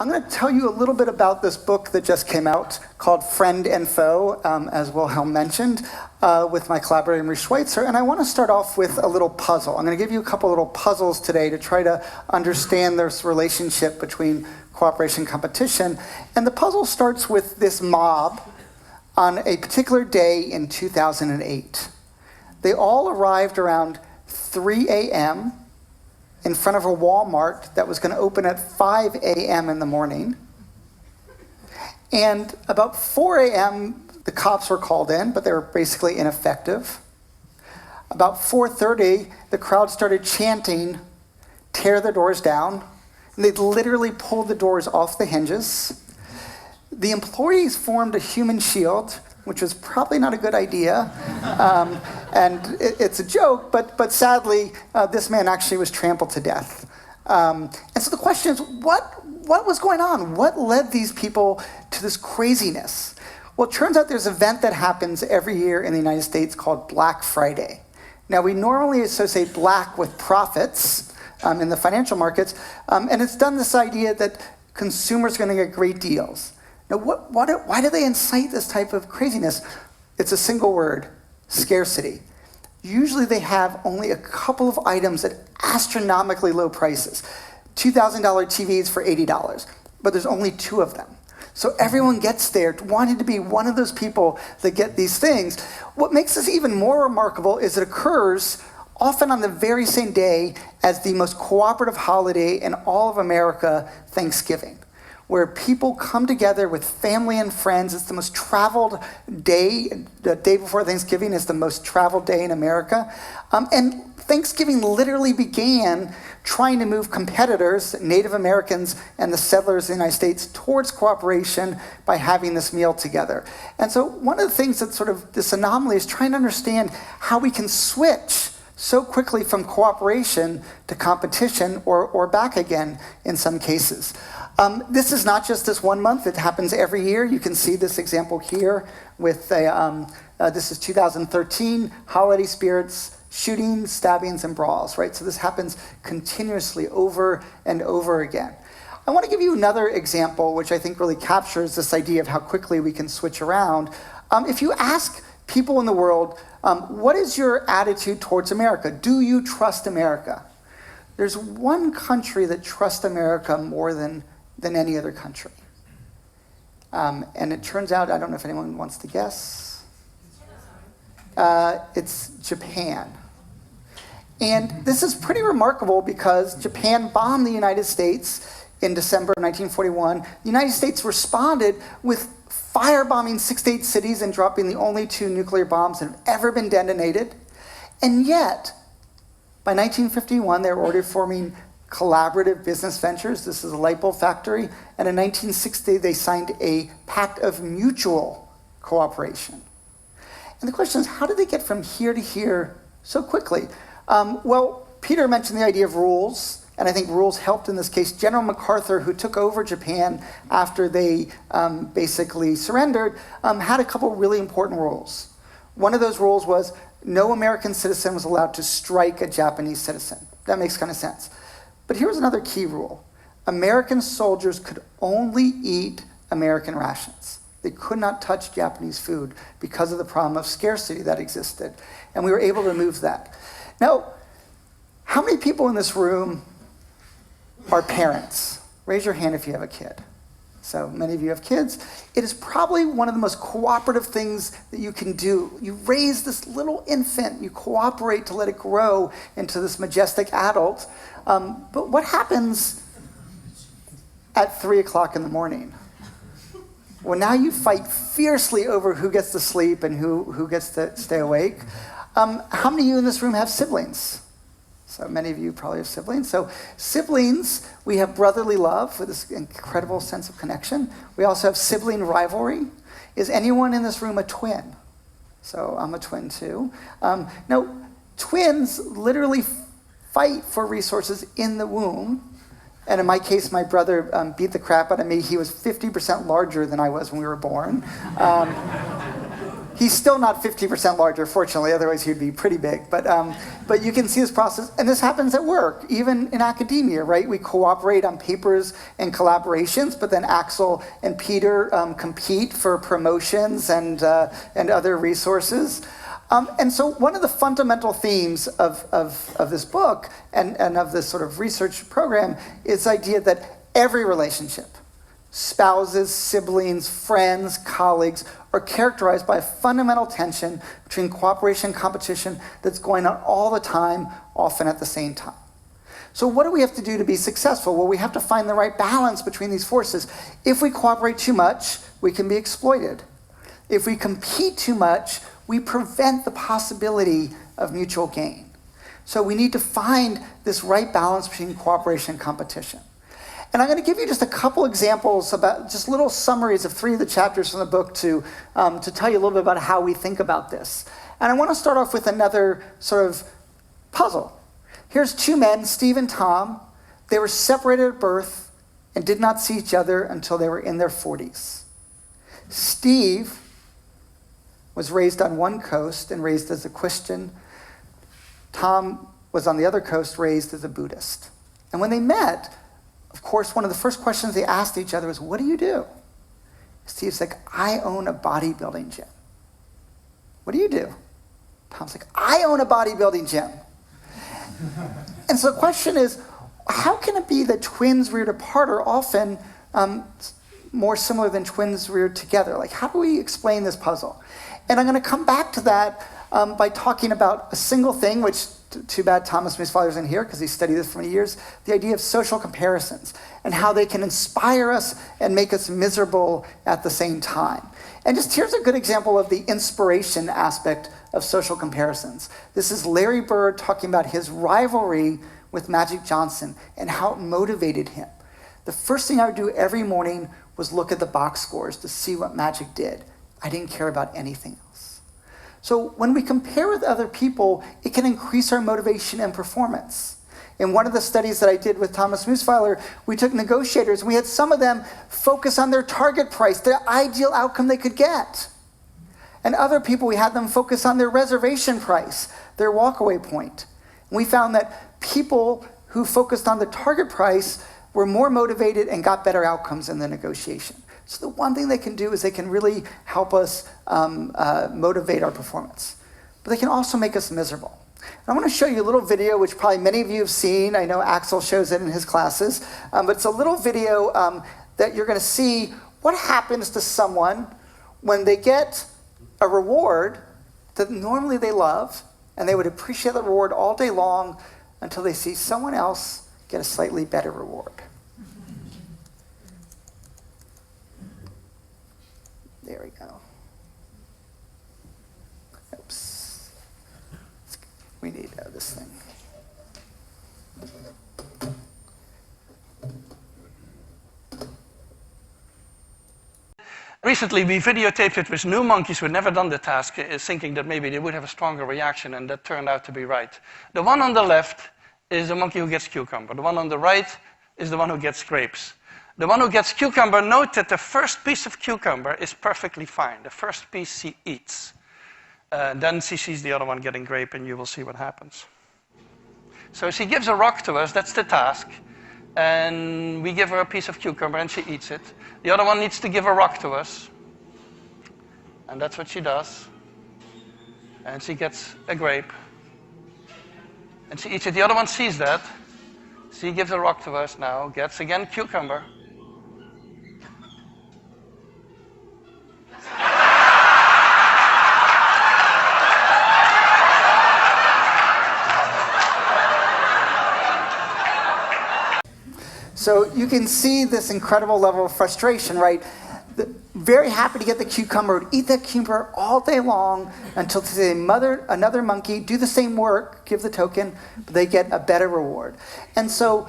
I'm going to tell you a little bit about this book that just came out called Friend and Foe, as Wilhelm mentioned, with my collaborator, Marie Schweitzer. And I want to start off with a little puzzle. I'm going to give you a couple little puzzles today to try to understand this relationship between cooperation and competition. And the puzzle starts with this mob on a particular day in 2008. They all arrived around 3 a.m., in front of a Walmart that was going to open at 5 a.m. in the morning. And about 4 a.m., the cops were called in, but they were basically ineffective. About 4:30, the crowd started chanting, "Tear the doors down." And they literally pulled the doors off the hinges. The employees formed a human shield, which was probably not a good idea. And it's a joke, but sadly, this man actually was trampled to death. And so the question is, what was going on? What led these people to this craziness? Well, it turns out there's an event that happens every year in the United States called Black Friday. Now, we normally associate black with profits in the financial markets, and it's done this idea that consumers are going to get great deals. Now, why do they incite this type of craziness? It's a single word: scarcity. Usually they have only a couple of items at astronomically low prices. $2,000 TVs for $80, but there's only 2 of them. So everyone gets there wanting to be one of those people that get these things. What makes this even more remarkable is it occurs often on the very same day as the most cooperative holiday in all of America, Thanksgiving, where people come together with family and friends. It's the most traveled day. The day before Thanksgiving is the most traveled day in America. And Thanksgiving literally began trying to move competitors, Native Americans and the settlers in the United States, towards cooperation by having this meal together. And so one of the things that's sort of this anomaly is trying to understand how we can switch so quickly from cooperation to competition or back again in some cases. This is not just this one month. It happens every year. You can see this example here with this is 2013, holiday spirits, shootings, stabbings, and brawls, right? So this happens continuously over and over again. I want to give you another example, which I think really captures this idea of how quickly we can switch around. If you ask people in the world, what is your attitude towards America? Do you trust America? There's one country that trusts America more than any other country. And it turns out, I don't know if anyone wants to guess, it's Japan. And this is pretty remarkable because Japan bombed the United States in December of 1941. The United States responded with firebombing 6 to 8 cities and dropping the only 2 nuclear bombs that have ever been detonated. And yet, by 1951, they were already forming collaborative business ventures. This is a light bulb factory. And in 1960, they signed a pact of mutual cooperation. And the question is, how did they get from here to here so quickly? Well, Peter mentioned the idea of rules, and I think rules helped in this case. General MacArthur, who took over Japan after they basically surrendered, had a couple really important rules. One of those rules was no American citizen was allowed to strike a Japanese citizen. That makes kind of sense. But here's another key rule. American soldiers could only eat American rations. They could not touch Japanese food because of the problem of scarcity that existed. And we were able to move that. Now, how many people in this room are parents? Raise your hand if you have a kid. So many of you have kids. It is probably one of the most cooperative things that you can do. You raise this little infant, you cooperate to let it grow into this majestic adult. But what happens at 3 o'clock in the morning? Well, now you fight fiercely over who gets to sleep and who gets to stay awake. How many of you in this room have siblings? So many of you probably have siblings. So siblings, we have brotherly love with this incredible sense of connection. We also have sibling rivalry. Is anyone in this room a twin? So I'm a twin too. Now, twins literally fight for resources in the womb. And in my case, my brother beat the crap out of me. He was 50% larger than I was when we were born. He's still not 50% larger, fortunately, otherwise he'd be pretty big. But you can see this process, and this happens at work, even in academia, right? We cooperate on papers and collaborations, but then Axel and Peter compete for promotions and other resources. And so one of the fundamental themes of this book and of this sort of research program is the idea that every relationship, spouses, siblings, friends, colleagues, are characterized by a fundamental tension between cooperation and competition that's going on all the time, often at the same time. So what do we have to do to be successful? Well, we have to find the right balance between these forces. If we cooperate too much, we can be exploited. If we compete too much, we prevent the possibility of mutual gain. So we need to find this right balance between cooperation and competition. And I'm going to give you just a couple examples about just little summaries of 3 of the chapters from the book to tell you a little bit about how we think about this. And I want to start off with another sort of puzzle. Here's 2 men, Steve and Tom. They were separated at birth and did not see each other until they were in their 40s. Steve was raised on one coast and raised as a Christian. Tom was on the other coast, raised as a Buddhist. And when they met, of course, one of the first questions they asked each other was, what do you do? Steve's like, I own a bodybuilding gym. What do you do? Tom's like, I own a bodybuilding gym. And so the question is, how can it be that twins reared apart are often more similar than twins reared together? Like, how do we explain this puzzle? And I'm going to come back to that by talking about a single thing, which too bad Thomas Musfather isn't here because he studied this for many years, the idea of social comparisons and how they can inspire us and make us miserable at the same time. And just here's a good example of the inspiration aspect of social comparisons. This is Larry Bird talking about his rivalry with Magic Johnson and how it motivated him. The first thing I would do every morning was look at the box scores to see what Magic did. I didn't care about anything else. So when we compare with other people, it can increase our motivation and performance. In one of the studies that I did with Thomas Musfather, we took negotiators and we had some of them focus on their target price, their ideal outcome they could get. And other people, we had them focus on their reservation price, their walkaway point. And we found that people who focused on the target price were more motivated and got better outcomes in the negotiation. So the one thing they can do is they can really help us motivate our performance. But they can also make us miserable. And I want to show you a little video, which probably many of you have seen. I know Axel shows it in his classes. But it's a little video that you're going to see what happens to someone when they get a reward that normally they love, and they would appreciate the reward all day long until they see someone else get a slightly better reward. There we go. Oops. We need this thing. Recently, we videotaped it with new monkeys who had never done the task, thinking that maybe they would have a stronger reaction, and that turned out to be right. The one on the left is the monkey who gets cucumber. The one on the right is the one who gets grapes. The one who gets cucumber, note that the first piece of cucumber is perfectly fine. The first piece she eats. Then she sees the other one getting grape, and you will see what happens. So she gives a rock to us, that's the task. And we give her a piece of cucumber, and she eats it. The other one needs to give a rock to us. And that's what she does. And she gets a grape. And she eats it. The other one sees that. She gives a rock to us now, gets again cucumber. So you can see this incredible level of frustration, right? Very happy to get the cucumber, eat that cucumber all day long until another monkey do the same work, give the token, but they get a better reward. And so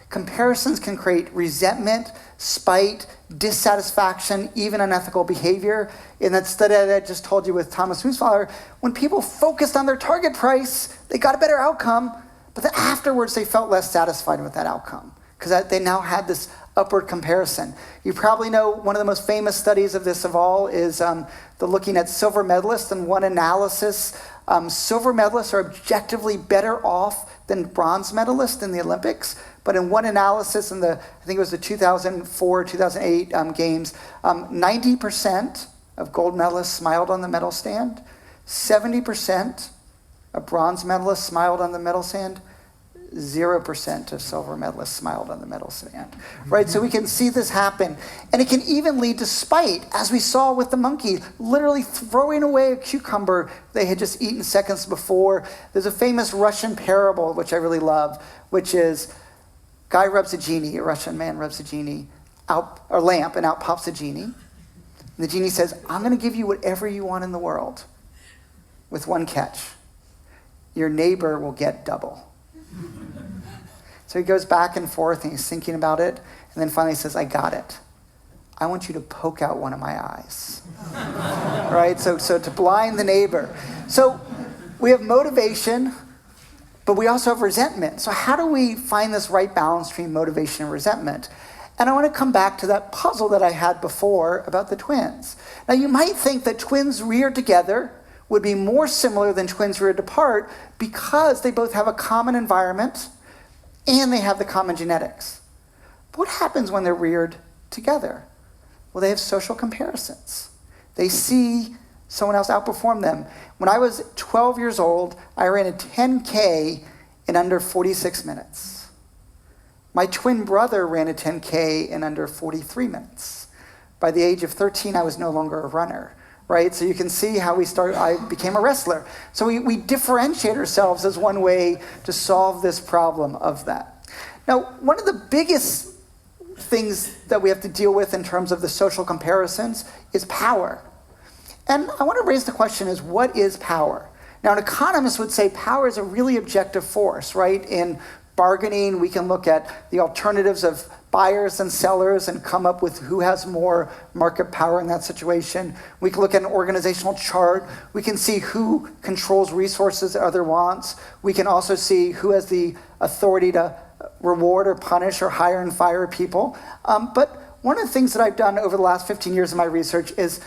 comparisons can create resentment, spite, dissatisfaction, even unethical behavior. In that study that I just told you with Thomas Musfather, when people focused on their target price, they got a better outcome, but then afterwards they felt less satisfied with that outcome because they now had this upward comparison. You probably know one of the most famous studies of this of all is the looking at silver medalists. In one analysis, silver medalists are objectively better off than bronze medalists in the Olympics. But in one analysis in I think it was the 2004, 2008 games, 90% of gold medalists smiled on the medal stand, 70% of bronze medalists smiled on the medal stand, 0% of silver medalists smiled on the medal stand, right? So we can see this happen. And it can even lead to spite, as we saw with the monkey, literally throwing away a cucumber they had just eaten seconds before. There's a famous Russian parable, which I really love, which is guy rubs a genie, a Russian man rubs a genie, a lamp, and out pops a genie. And the genie says, I'm going to give you whatever you want in the world, with one catch. Your neighbor will get double. So he goes back and forth and he's thinking about it, and then finally says, I got it. I want you to poke out one of my eyes. Right? So to blind the neighbor. So we have motivation, but we also have resentment. So how do we find this right balance between motivation and resentment? And I want to come back to that puzzle that I had before about the twins. Now you might think that twins reared together would be more similar than twins reared apart because they both have a common environment and they have the common genetics. But what happens when they're reared together? Well, they have social comparisons. They see someone else outperform them. When I was 12 years old, I ran a 10K in under 46 minutes. My twin brother ran a 10K in under 43 minutes. By the age of 13, I was no longer a runner. Right? So you can see how I became a wrestler. So we differentiate ourselves as one way to solve this problem of that. Now, one of the biggest things that we have to deal with in terms of the social comparisons is power. And I want to raise the question is, what is power? Now, an economist would say power is a really objective force, right? In bargaining, we can look at the alternatives of buyers and sellers and come up with who has more market power in that situation. We can look at an organizational chart. We can see who controls resources that other wants. We can also see who has the authority to reward or punish or hire and fire people. But one of the things that I've done over the last 15 years of my research is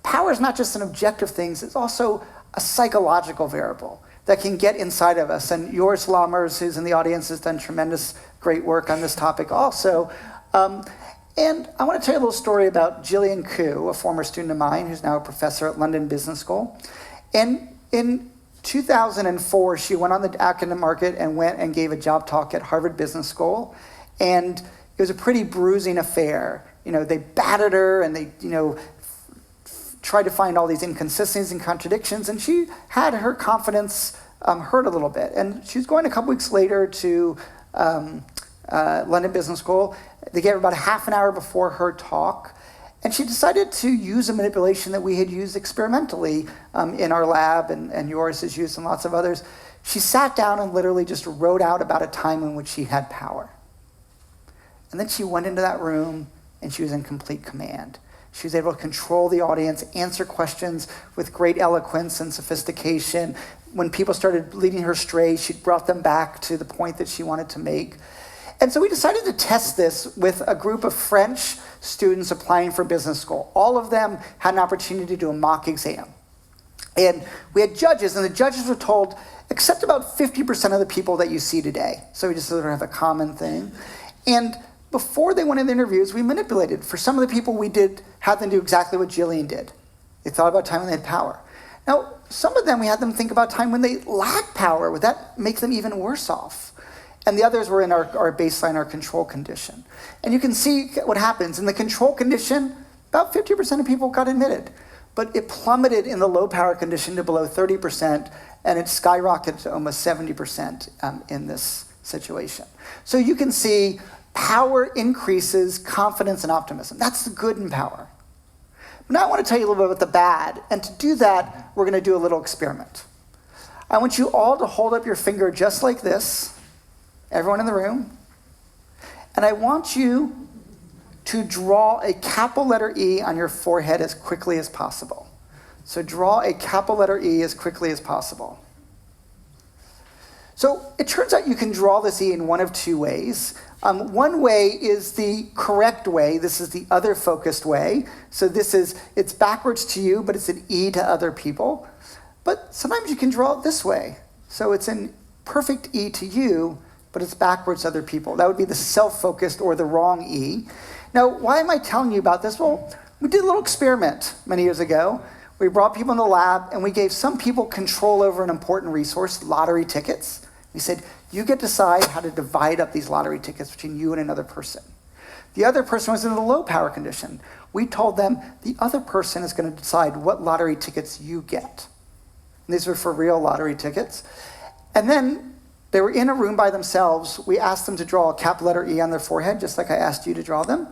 power is not just an objective thing, it's also a psychological variable that can get inside of us. And Joris Lammers, who's in the audience, has done tremendous great work on this topic also. And I want to tell you a little story about Gillian Koo, a former student of mine who's now a professor at London Business School. And in 2004, she went on the academic market and went and gave a job talk at Harvard Business School. And it was a pretty bruising affair. You know, they battered her and they, tried to find all these inconsistencies and contradictions, and she had her confidence hurt a little bit. And she was going a couple weeks later to London Business School. They gave her about a half an hour before her talk, and she decided to use a manipulation that we had used experimentally in our lab, and yours has used and lots of others. She sat down and literally just wrote out about a time in which she had power. And then she went into that room, and she was in complete command. She was able to control the audience, answer questions with great eloquence and sophistication. When people started leading her astray, she brought them back to the point that she wanted to make. And so we decided to test this with a group of French students applying for business school. All of them had an opportunity to do a mock exam. And we had judges, and the judges were told, accept about 50% of the people that you see today. So we just sort of have a common thing. And before they went into interviews, we manipulated. For some of the people, we had them do exactly what Gillian did. They thought about a time when they had power. Now, some of them, we had them think about a time when they lacked power. Would that make them even worse off? And the others were in our baseline, our control condition. And you can see what happens. In the control condition, about 50% of people got admitted. But it plummeted in the low power condition to below 30%, and it skyrocketed to almost 70% in this situation. So you can see power increases confidence and optimism. That's the good in power. But now I want to tell you a little bit about the bad. And to do that, we're going to do a little experiment. I want you all to hold up your finger just like this, everyone in the room. And I want you to draw a capital letter E on your forehead as quickly as possible. So draw a capital letter E as quickly as possible. So it turns out you can draw this E in one of two ways. One way is the correct way. This is the other focused way. So it's backwards to you, but it's an E to other people. But sometimes you can draw it this way. So it's an perfect E to you, but it's backwards to other people. That would be the self-focused or the wrong E. Now, why am I telling you about this? Well, we did a little experiment many years ago. We brought people in the lab, and we gave some people control over an important resource, lottery tickets. We said, you get to decide how to divide up these lottery tickets between you and another person. The other person was in the low power condition. We told them the other person is going to decide what lottery tickets you get. And these were for real lottery tickets. And then they were in a room by themselves. We asked them to draw a capital letter E on their forehead, just like I asked you to draw them.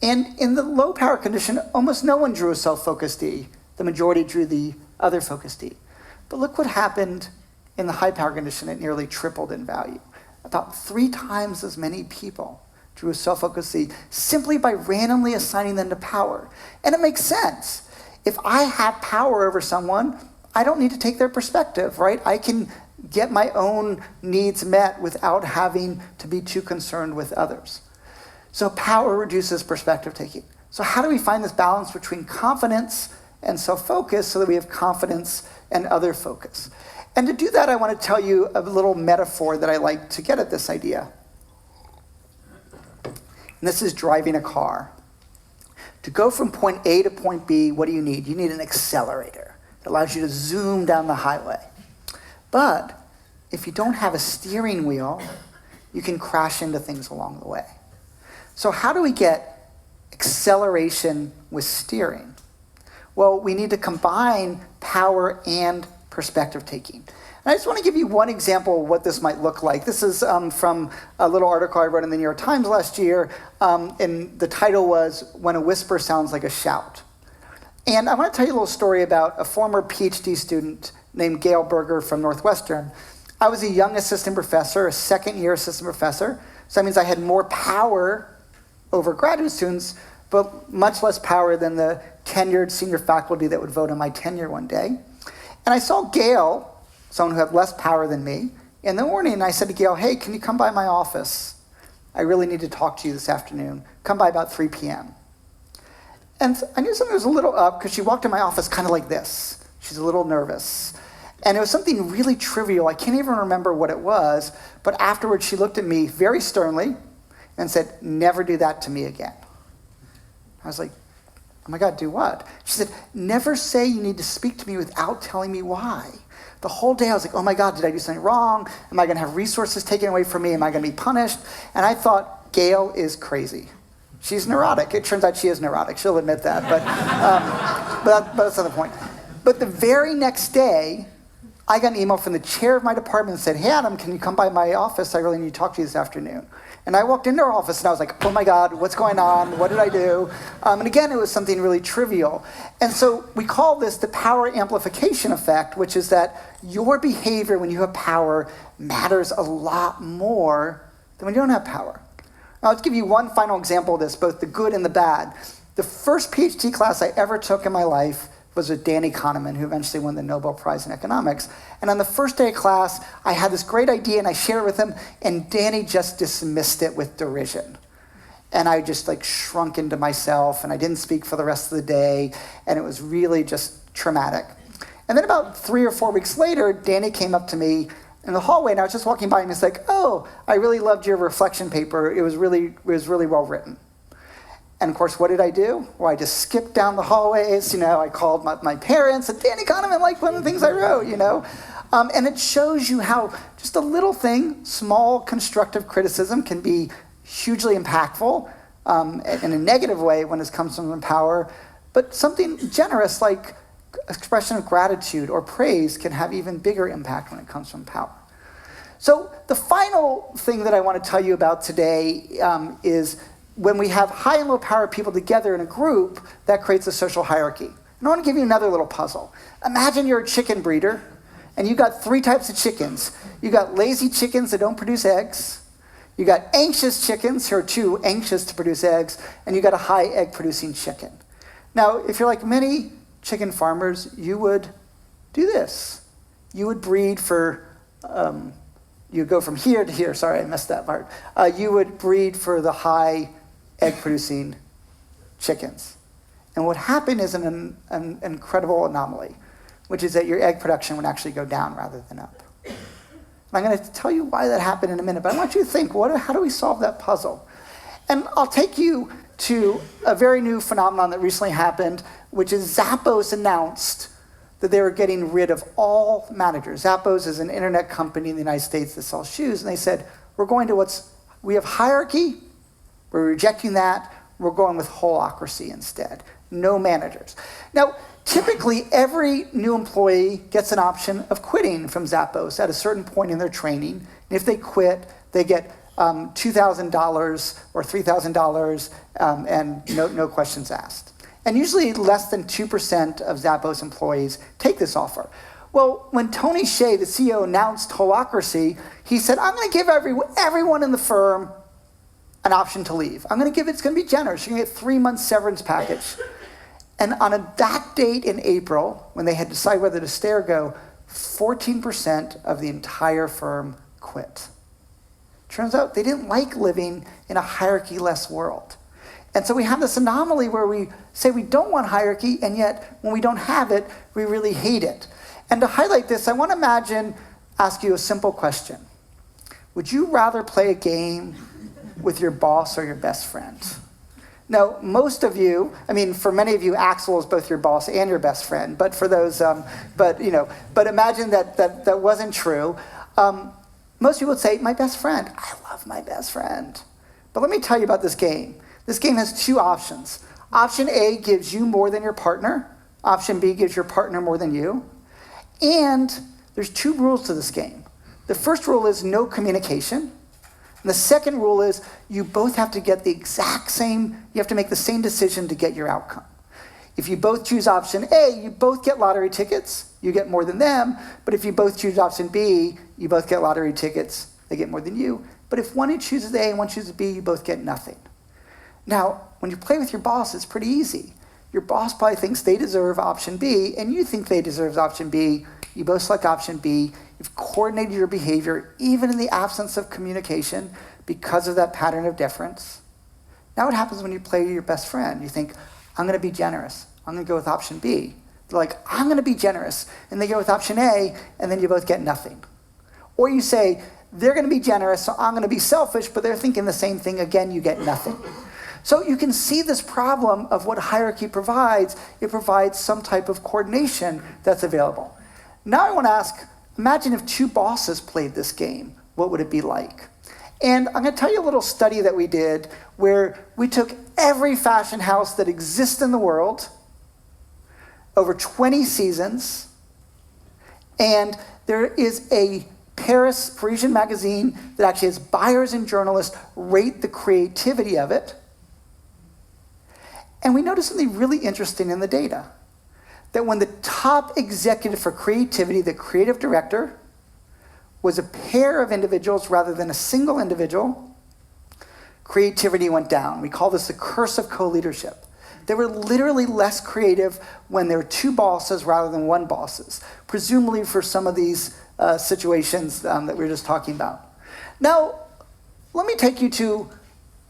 And in the low power condition, almost no one drew a self-focused E. The majority drew the other focused E. But look what happened in the high power condition. It nearly tripled in value. About 3 times as many people drew a self-focused E simply by randomly assigning them to power. And it makes sense. If I have power over someone, I don't need to take their perspective, right? I can get my own needs met without having to be too concerned with others. So power reduces perspective taking. So how do we find this balance between confidence and self-focus so that we have confidence and other focus? And to do that, I want to tell you a little metaphor that I like to get at this idea. And this is driving a car. To go from point A to point B, what do you need? You need an accelerator that allows you to zoom down the highway. But if you don't have a steering wheel, you can crash into things along the way. So how do we get acceleration with steering? Well, we need to combine power and perspective taking. And I just want to give you one example of what this might look like. This is from a little article I wrote in the New York Times last year, and the title was, When a Whisper Sounds Like a Shout. And I want to tell you a little story about a former Ph.D. student named Gail Berger from Northwestern. I was a young assistant professor, a second-year assistant professor, so that means I had more power over graduate students, but much less power than the tenured senior faculty that would vote on my tenure one day. And I saw Gail, someone who had less power than me, in the morning, and I said to Gail, hey, can you come by my office? I really need to talk to you this afternoon. Come by about 3 p.m. And I knew something was a little up because she walked in my office kind of like this. She's a little nervous. And it was something really trivial. I can't even remember what it was, but afterwards she looked at me very sternly and said, never do that to me again. I was like, oh my God, do what? She said, never say you need to speak to me without telling me why. The whole day I was like, oh my God, did I do something wrong? Am I going to have resources taken away from me? Am I going to be punished? And I thought, Gail is crazy. She's neurotic. It turns out she is neurotic. She'll admit that, but that's not the point. But the very next day, I got an email from the chair of my department that said, hey, Adam, can you come by my office? I really need to talk to you this afternoon. And I walked into her office and I was like, oh my God, what's going on? What did I do? And again, it was something really trivial. And so we call this the power amplification effect, which is that your behavior when you have power matters a lot more than when you don't have power. Now, let's give you one final example of this, both the good and the bad. The first PhD class I ever took in my life was with Danny Kahneman, who eventually won the Nobel Prize in economics. And on the first day of class, I had this great idea and I shared it with him, and Danny just dismissed it with derision. And I just shrunk into myself, and I didn't speak for the rest of the day, and it was really just traumatic. And then about 3 or 4 weeks later, Danny came up to me in the hallway, and I was just walking by, and he's like, oh, I really loved your reflection paper. It was really well written. And of course, what did I do? Well, I just skipped down the hallways, I called my parents, and Danny Kahneman liked one of the things I wrote, And it shows you how just a little thing, small constructive criticism, can be hugely impactful in a negative way when it comes from power, but something generous like expression of gratitude or praise can have even bigger impact when it comes from power. So the final thing that I want to tell you about today is when we have high and low power people together in a group, that creates a social hierarchy. And I want to give you another little puzzle. Imagine you're a chicken breeder, and you got 3 types of chickens. You got lazy chickens that don't produce eggs. You got anxious chickens who are too anxious to produce eggs, and you got a high egg-producing chicken. Now, if you're like many chicken farmers, you would do this. You would breed for you go from here to here. Sorry, I missed that part. You would breed for the high egg-producing chickens. And what happened is an incredible anomaly, which is that your egg production would actually go down rather than up. And I'm going to tell you why that happened in a minute, but I want you to think, how do we solve that puzzle? And I'll take you to a very new phenomenon that recently happened, which is Zappos announced that they were getting rid of all managers. Zappos is an internet company in the United States that sells shoes, and they said, we have hierarchy, we're rejecting that, we're going with holacracy instead. No managers. Now, typically, every new employee gets an option of quitting from Zappos at a certain point in their training. And if they quit, they get $2,000 or $3,000 and no questions asked. And usually less than 2% of Zappos employees take this offer. Well, when Tony Hsieh, the CEO, announced holacracy, he said, I'm going to give everyone in the firm an option to leave. It's going to be generous. You're going to get 3 months severance package. And on that date in April, when they had decided whether to stay or go, 14% of the entire firm quit. Turns out they didn't like living in a hierarchy-less world. And so we have this anomaly where we say we don't want hierarchy, and yet when we don't have it, we really hate it. And to highlight this, I want to ask you a simple question. Would you rather play a game with your boss or your best friend? Now, most of you, for many of you, Axel is both your boss and your best friend. But for those, but imagine that wasn't true. Most people would say, my best friend. I love my best friend. But let me tell you about this game. This game has two options. Option A gives you more than your partner. Option B gives your partner more than you. And there's two rules to this game. The first rule is no communication. And the second rule is you both have to get you have to make the same decision to get your outcome. If you both choose option A, you both get lottery tickets, you get more than them. But if you both choose option B, you both get lottery tickets, they get more than you. But if one chooses A and one chooses B, you both get nothing. Now, when you play with your boss, it's pretty easy. Your boss probably thinks they deserve option B, and you think they deserve option B. You both select option B. You've coordinated your behavior, even in the absence of communication, because of that pattern of deference. Now what happens when you play with your best friend? You think, I'm going to be generous. I'm going to go with option B. They're like, I'm going to be generous. And they go with option A, and then you both get nothing. Or you say, they're going to be generous, so I'm going to be selfish, but they're thinking the same thing. Again, you get nothing. So you can see this problem of what hierarchy provides. It provides some type of coordination that's available. Now I want to ask, imagine if two bosses played this game. What would it be like? And I'm going to tell you a little study that we did where we took every fashion house that exists in the world over 20 seasons, and there is a Parisian magazine that actually has buyers and journalists rate the creativity of it. And we noticed something really interesting in the data, that when the top executive for creativity, the creative director, was a pair of individuals rather than a single individual, creativity went down. We call this the curse of co-leadership. They were literally less creative when there were two bosses rather than one bosses, presumably for some of these situations that we were just talking about. Now, let me take you to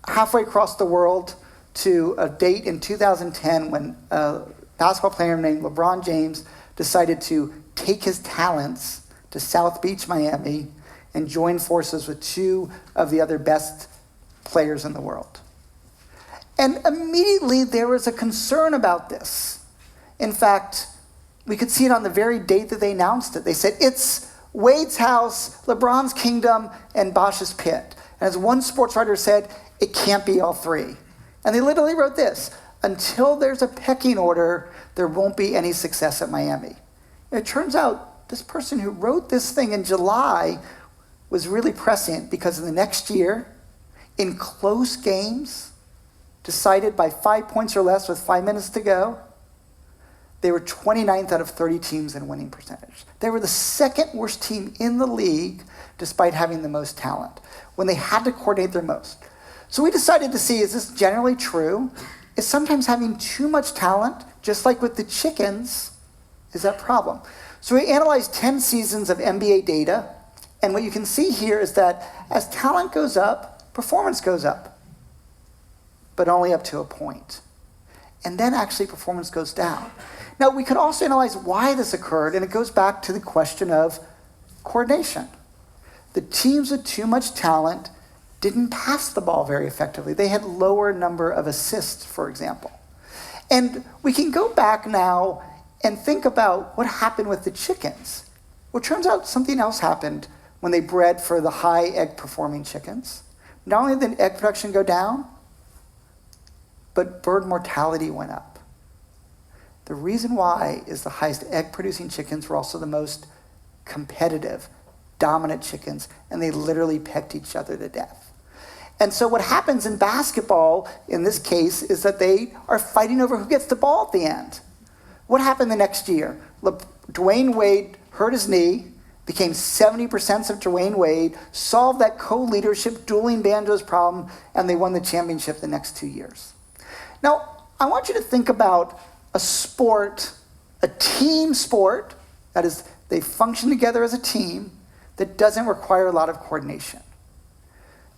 halfway across the world to a date in 2010 when a basketball player named LeBron James decided to take his talents to South Beach, Miami, and join forces with two of the other best players in the world. And immediately there was a concern about this. In fact, we could see it on the very date that they announced it. They said, it's Wade's house, LeBron's kingdom, and Bosch's pit. And as one sports writer said, it can't be all three. And they literally wrote this, until there's a pecking order, there won't be any success at Miami. And it turns out this person who wrote this thing in July was really prescient because in the next year, in close games, decided by 5 points or less with 5 minutes to go, they were 29th out of 30 teams in winning percentage. They were the second worst team in the league despite having the most talent when they had to coordinate their most. So we decided to see, is this generally true? Is sometimes having too much talent, just like with the chickens, is that a problem? So we analyzed 10 seasons of NBA data, And what you can see here is that as talent goes up, performance goes up, but only up to a point. And then actually performance goes down. Now, we could also analyze why this occurred, and it goes back to the question of coordination. The teams with too much talent didn't pass the ball very effectively. They had lower number of assists, for example. And we can go back now and think about what happened with the chickens. Well, it turns out something else happened when they bred for the high egg-performing chickens. Not only did egg production go down, but bird mortality went up. The reason why is the highest egg-producing chickens were also the most competitive, dominant chickens, and they literally pecked each other to death. And so what happens in basketball, in this case, is that they are fighting over who gets the ball at the end. What happened the next year? Dwayne Wade hurt his knee, became 70% of Dwayne Wade, solved that co-leadership dueling banjos problem, and they won the championship the next 2 years. Now, I want you to think about a sport, a team sport, that is, they function together as a team, that doesn't require a lot of coordination.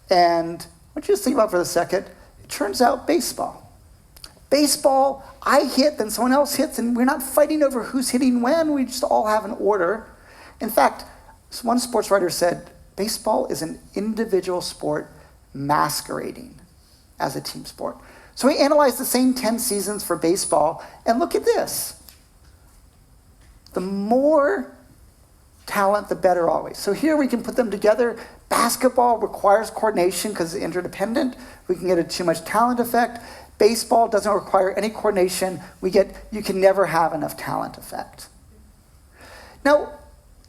And I want you to just think about it for a second. It turns out baseball. Baseball, I hit, then someone else hits, and we're not fighting over who's hitting when. We just all have an order. In fact, one sports writer said, baseball is an individual sport masquerading as a team sport. So we analyzed the same 10 seasons for baseball, and look at this. The more talent, the better always. So here we can put them together. Basketball requires coordination because it's interdependent. We can get a too much talent effect. Baseball doesn't require any coordination. You can never have enough talent effect. Now,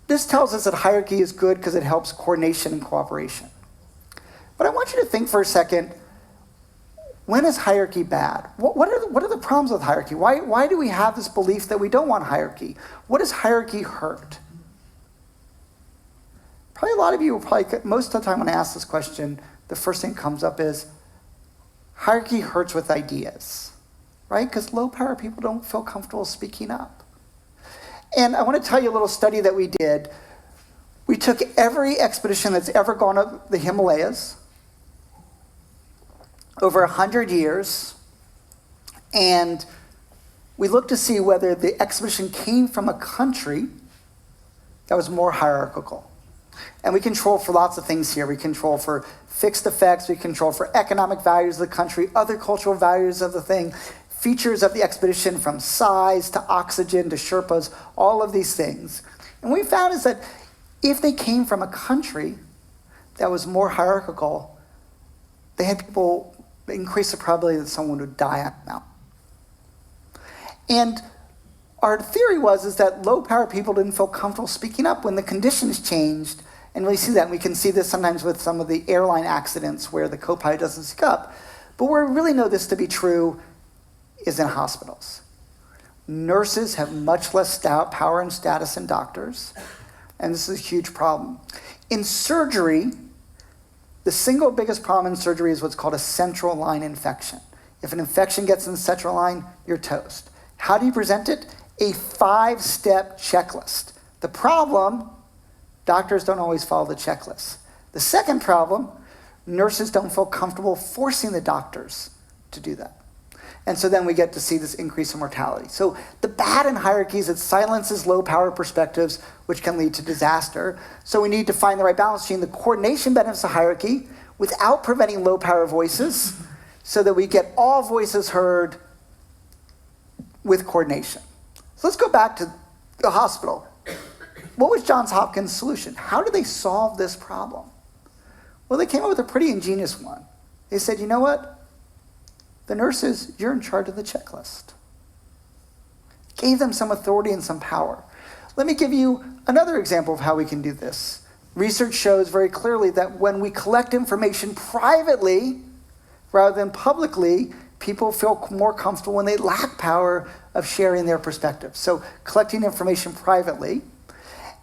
this tells us that hierarchy is good because it helps coordination and cooperation. But I want you to think for a second, when is hierarchy bad? What are the problems with hierarchy? Why do we have this belief that we don't want hierarchy? What does hierarchy hurt? Probably a lot of you will most of the time when I ask this question, the first thing that comes up is hierarchy hurts with ideas, right? Because low power people don't feel comfortable speaking up. And I want to tell you a little study that we did. We took every expedition that's ever gone up the Himalayas over 100 years, and we looked to see whether the expedition came from a country that was more hierarchical. And we control for lots of things here. We control for fixed effects, we control for economic values of the country, other cultural values of the thing, features of the expedition from size to oxygen to Sherpas, all of these things. And what we found is that if they came from a country that was more hierarchical, they had people increase the probability that someone would die on the mountain. And our theory is that low-power people didn't feel comfortable speaking up when the conditions changed, and we see that. We can see this sometimes with some of the airline accidents where the co-pilot doesn't speak up. But where we really know this to be true is in hospitals. Nurses have much less power and status than doctors, and this is a huge problem. In surgery, the single biggest problem in surgery is what's called a central line infection. If an infection gets in the central line, you're toast. How do you present it? A 5-step checklist. The problem, doctors don't always follow the checklist. The second problem, nurses don't feel comfortable forcing the doctors to do that. And so then we get to see this increase in mortality. So the bad in hierarchy is it silences low-power perspectives, which can lead to disaster. So we need to find the right balance between the coordination benefits of hierarchy without preventing low-power voices so that we get all voices heard with coordination. So let's go back to the hospital. What was Johns Hopkins' solution? How did they solve this problem? Well, they came up with a pretty ingenious one. They said, you know what? The nurses, you're in charge of the checklist. Gave them some authority and some power. Let me give you another example of how we can do this. Research shows very clearly that when we collect information privately rather than publicly, people feel more comfortable when they lack power of sharing their perspective. So collecting information privately.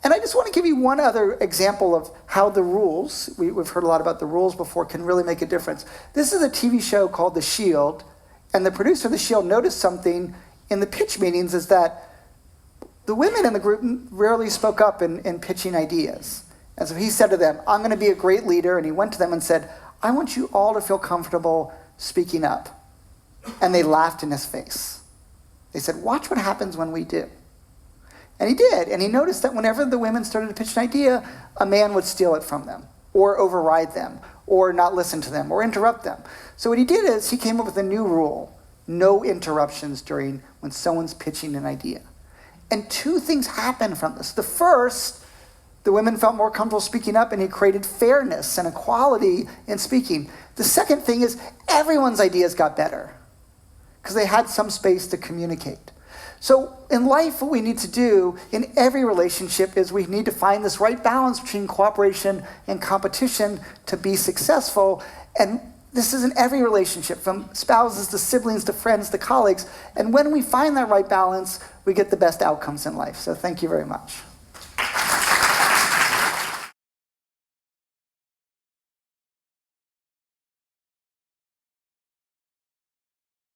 And I just want to give you one other example of how the rules, we've heard a lot about the rules before, can really make a difference. This is a TV show called The Shield, and the producer of The Shield noticed something in the pitch meetings is that the women in the group rarely spoke up in pitching ideas. And so he said to them, I'm going to be a great leader. And he went to them and said, I want you all to feel comfortable speaking up. And they laughed in his face. They said, watch what happens when we do. And he did. And he noticed that whenever the women started to pitch an idea, a man would steal it from them, or override them, or not listen to them, or interrupt them. So what he did is he came up with a new rule: no interruptions when someone's pitching an idea. And two things happened from this. The first, the women felt more comfortable speaking up, and he created fairness and equality in speaking. The second thing is everyone's ideas got better because they had some space to communicate. So in life, what we need to do in every relationship is we need to find this right balance between cooperation and competition to be successful. And this is in every relationship, from spouses to siblings to friends to colleagues. And when we find that right balance, we get the best outcomes in life. So thank you very much.